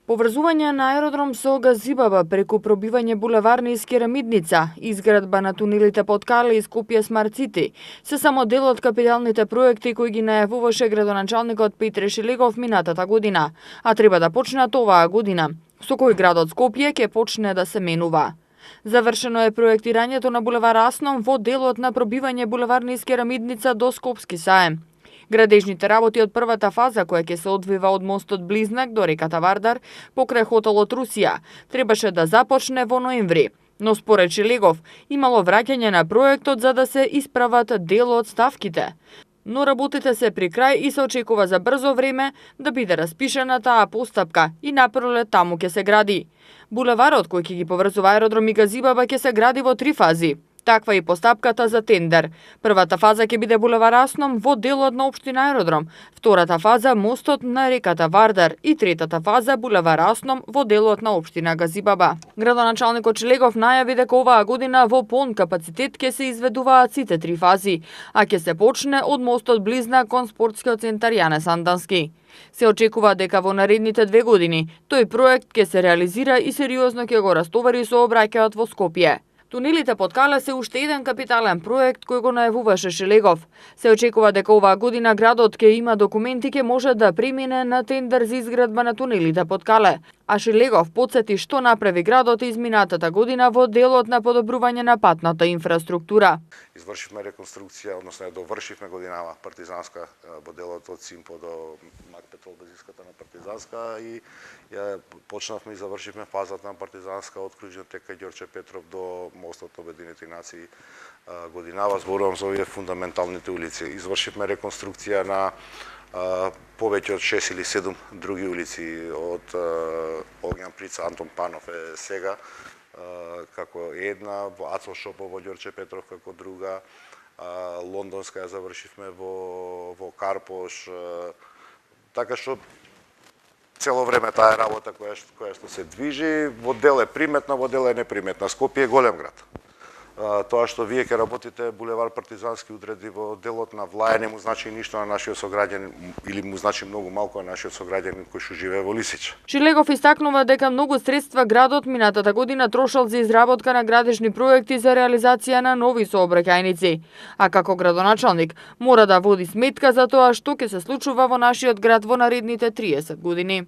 Поврзување на аеродром со Газибаба преку пробивање булеварни из Керамидница, изградба на тунелите под Кале и Скопје Смарт Сити, се само дел од капиталните проекти кои ги најавуваше градоначалникот Петре Шелегов минатата година, а треба да почнат оваа година, со кој градот Скопје ќе почне да се менува. Завршено е проектирањето на булевар Асном во делот на пробивање булеварни из Керамидница до Скопски саем. Градежните работи од првата фаза, која ќе се одвива од мостот Близнак до реката Вардар, покрај хотелот Русија, требаше да започне во ноември. Но според Шелегов, имало враќање на проектот за да се исправат дел од ставките. Но работите се при крај и се очекува за брзо време да биде распишена таа постапка и напролет таму ќе се гради. Булеварот кој ќе ги поврзува аеродром и Газибаба ќе се гради во 3 фази. Таква и постапката за тендер. Првата фаза ќе биде булевар Асном во делот на општина Аеродром, втората фаза мостот на реката Вардар и третата фаза булевар Асном во делот на општина Газибаба. Градоначалникот Шелегов најави дека оваа година во полн капацитет ќе се изведуваат сите 3 фази, а ќе се почне од мостот Близнак кон спортскиот центар Јане Сандански. Се очекува дека во наредните 2 години тој проект ќе се реализира и сериозно ќе го растовари сообраќајот во Скопје. Тунелите под Кале се уште еден капитален проект кој го најавуваше Шелегов. Се очекува дека оваа година градот ќе има документи ќе може да премине на тендер за изградба на тунелите под Кале. А Шелегов потсети што направи градот изминатата година во делот на подобрување на патната инфраструктура. Извршивме реконструкција, односно ја довршивме годинава партизанска во делот од Симпо до Макпетол базиската на партизанска и ја почнавме и завршивме фазата на партизанска од кружниот тека Ѓорче Петров до мостот Обединети нации годинава. Зборувам за овие фундаменталните улици. Извршивме реконструкција на повеќе од 6 или 7 други улици, од Огњан Прица, Антон Панов е сега како една, во Ацо Шопов во Ѓорче Петров како друга, Лондонска ја завршивме во Карпош, така што цело време таа работа која што се движи, во дел е приметна, во дел е неприметна. Скопје е голем град. Тоа што вие ќе работите булевар Партизански удреди во делот на Влаја не му значи ништо на нашиот сограѓанин или му значи многу малку на нашиот сограѓанин кој што живее во Лисич. Шелегов истакнува дека многу средства градот минатата година трошал за изработка на градежни проекти за реализација на нови сообраќајници, а како градоначалник мора да води сметка за тоа што ќе се случува во нашиот град во наредните 30 години.